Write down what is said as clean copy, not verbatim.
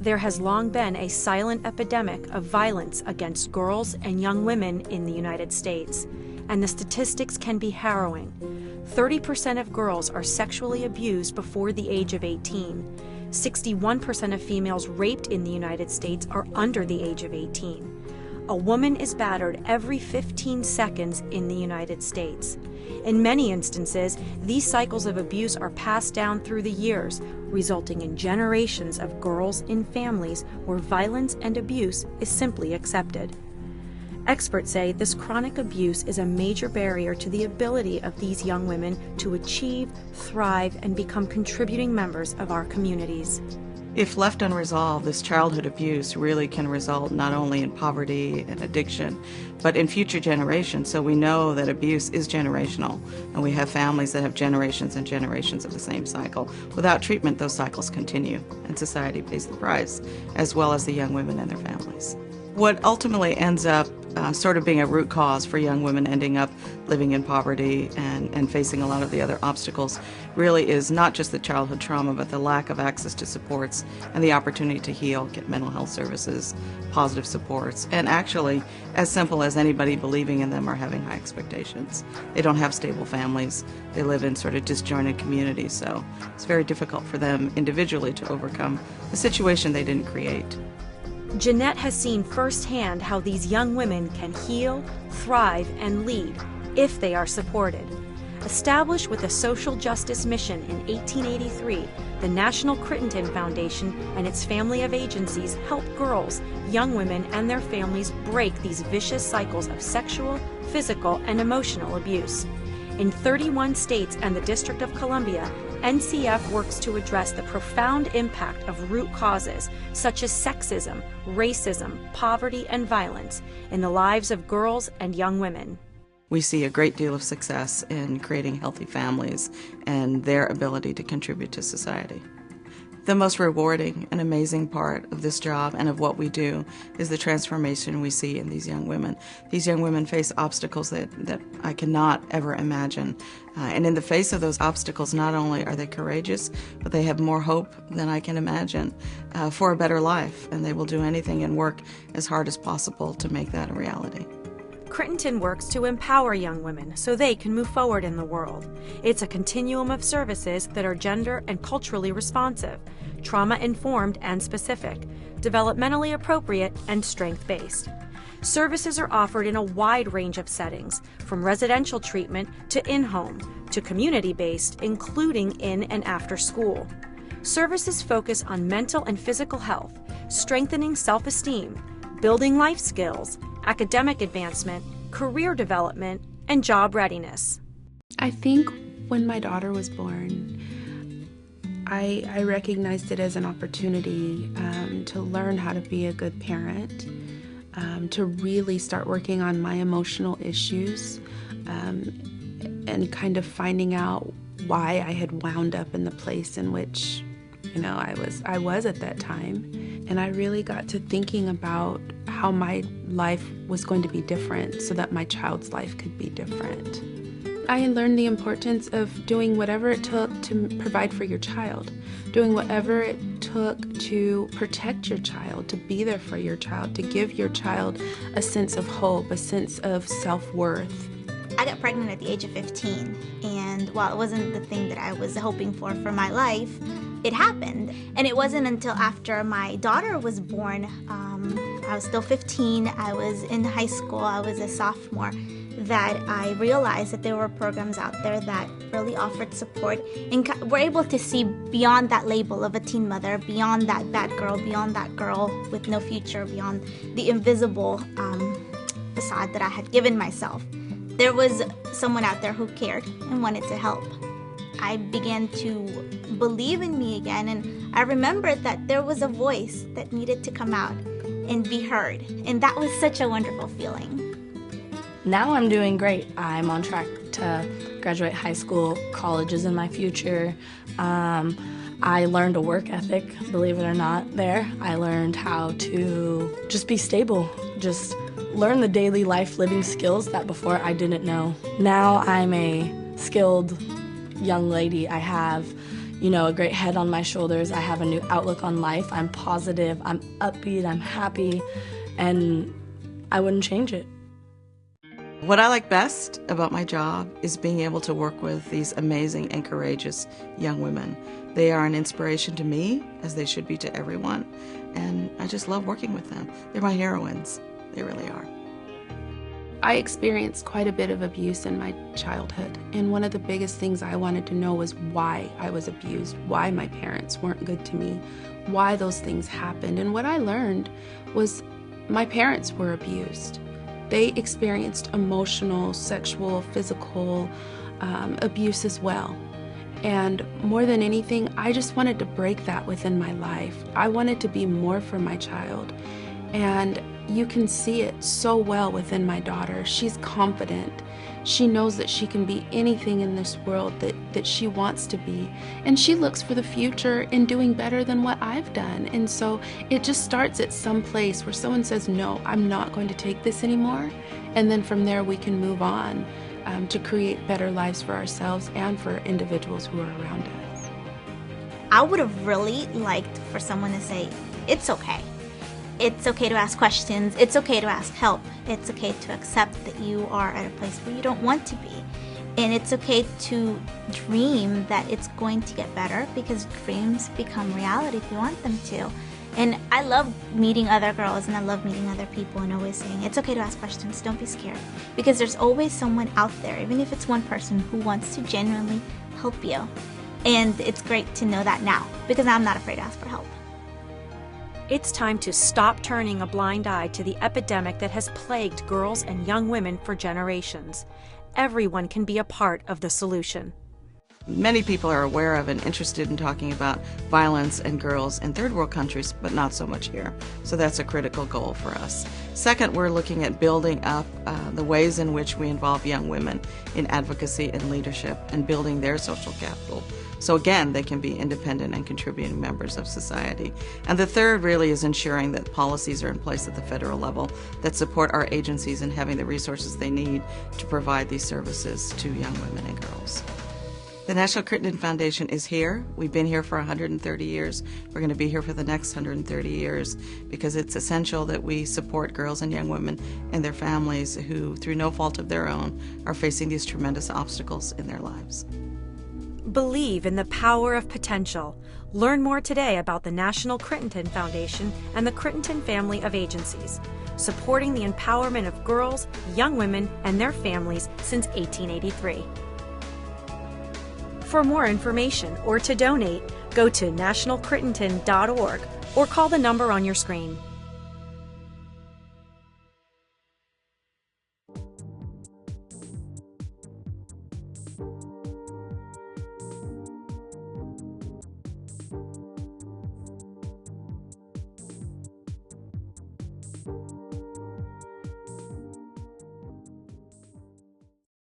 There has long been a silent epidemic of violence against girls and young women in the United States, and the statistics can be harrowing. 30% of girls are sexually abused before the age of 18. 61% of females raped in the United States are under the age of 18. A woman is battered every 15 seconds in the United States. In many instances, these cycles of abuse are passed down through the years, resulting in generations of girls in families where violence and abuse is simply accepted. Experts say this chronic abuse is a major barrier to the ability of these young women to achieve, thrive, and become contributing members of our communities. If left unresolved, this childhood abuse really can result not only in poverty and addiction, but in future generations. So we know that abuse is generational, and we have families that have generations and generations of the same cycle. Without treatment, those cycles continue, and society pays the price, as well as the young women and their families. What ultimately ends up sort of being a root cause for young women ending up living in poverty and facing a lot of the other obstacles really is not just the childhood trauma, but the lack of access to supports and the opportunity to heal, get mental health services, positive supports, and actually as simple as anybody believing in them or having high expectations. They don't have stable families. They live in sort of disjointed communities, so it's very difficult for them individually to overcome a situation they didn't create. Jeanette has seen firsthand how these young women can heal, thrive, and lead if they are supported. Established with a social justice mission in 1883, the National Crittenton Foundation and its family of agencies help girls, young women, and their families break these vicious cycles of sexual, physical, and emotional abuse. In 31 states and the District of Columbia, NCF works to address the profound impact of root causes such as sexism, racism, poverty, and violence in the lives of girls and young women. We see a great deal of success in creating healthy families and their ability to contribute to society. The most rewarding and amazing part of this job and of what we do is the transformation we see in these young women. These young women face obstacles that I cannot ever imagine. And in the face of those obstacles, not only are they courageous, but they have more hope than I can imagine for a better life. And they will do anything and work as hard as possible to make that a reality. Crittenton works to empower young women so they can move forward in the world. It's a continuum of services that are gender and culturally responsive, trauma-informed and specific, developmentally appropriate, and strength-based. Services are offered in a wide range of settings, from residential treatment to in-home, to community-based, including in and after school. Services focus on mental and physical health, strengthening self-esteem, building life skills, academic advancement, career development, and job readiness. I think when my daughter was born, I recognized it as an opportunity to learn how to be a good parent, to really start working on my emotional issues, and kind of finding out why I had wound up in the place in which, I was at that time. And I really got to thinking about how my life was going to be different so that my child's life could be different. I learned the importance of doing whatever it took to provide for your child, doing whatever it took to protect your child, to be there for your child, to give your child a sense of hope, a sense of self-worth. I got pregnant at the age of 15, and while it wasn't the thing that I was hoping for my life, it happened. And it wasn't until after my daughter was born, I was still 15, I was in high school, I was a sophomore, that I realized that there were programs out there that really offered support and were able to see beyond that label of a teen mother, beyond that bad girl, beyond that girl with no future, beyond the invisible facade that I had given myself. There was someone out there who cared and wanted to help. I began to believe in me again, and I remembered that there was a voice that needed to come out and be heard, and that was such a wonderful feeling. Now I'm doing great. I'm on track to graduate high school. College is in my future. I learned a work ethic, believe it or not, there. I learned how to just be stable, just learn the daily life living skills that before I didn't know. Now I'm a skilled young lady. I have, a great head on my shoulders. I have a new outlook on life. I'm positive, I'm upbeat, I'm happy, and I wouldn't change it. What I like best about my job is being able to work with these amazing and courageous young women. They are an inspiration to me, as they should be to everyone, and I just love working with them. They're my heroines. They really are. I experienced quite a bit of abuse in my childhood, and one of the biggest things I wanted to know was why I was abused, why my parents weren't good to me, why those things happened. And what I learned was my parents were abused. They experienced emotional, sexual, physical abuse as well. And more than anything, I just wanted to break that within my life. I wanted to be more for my child. And you can see it so well within my daughter. She's confident. She knows that she can be anything in this world that she wants to be. And she looks for the future in doing better than what I've done. And so it just starts at some place where someone says, no, I'm not going to take this anymore. And then from there we can move on to create better lives for ourselves and for individuals who are around us. I would have really liked for someone to say, it's okay. It's okay to ask questions. It's okay to ask help. It's okay to accept that you are at a place where you don't want to be. And it's okay to dream that it's going to get better, because dreams become reality if you want them to. And I love meeting other girls, and I love meeting other people, and always saying, it's okay to ask questions, don't be scared. Because there's always someone out there, even if it's one person, who wants to genuinely help you. And it's great to know that now, because I'm not afraid to ask for help. It's time to stop turning a blind eye to the epidemic that has plagued girls and young women for generations. Everyone can be a part of the solution. Many people are aware of and interested in talking about violence and girls in third world countries, but not so much here. So that's a critical goal for us. Second, we're looking at building up the ways in which we involve young women in advocacy and leadership and building their social capital. So again, they can be independent and contributing members of society. And the third really is ensuring that policies are in place at the federal level that support our agencies in having the resources they need to provide these services to young women and girls. The National Crittenton Foundation is here. We've been here for 130 years. We're going to be here for the next 130 years because it's essential that we support girls and young women and their families who, through no fault of their own, are facing these tremendous obstacles in their lives. Believe in the power of potential. Learn more today about the National Crittenton Foundation and the Crittenton family of agencies, supporting the empowerment of girls, young women, and their families since 1883. For more information or to donate, go to nationalcrittenton.org or call the number on your screen.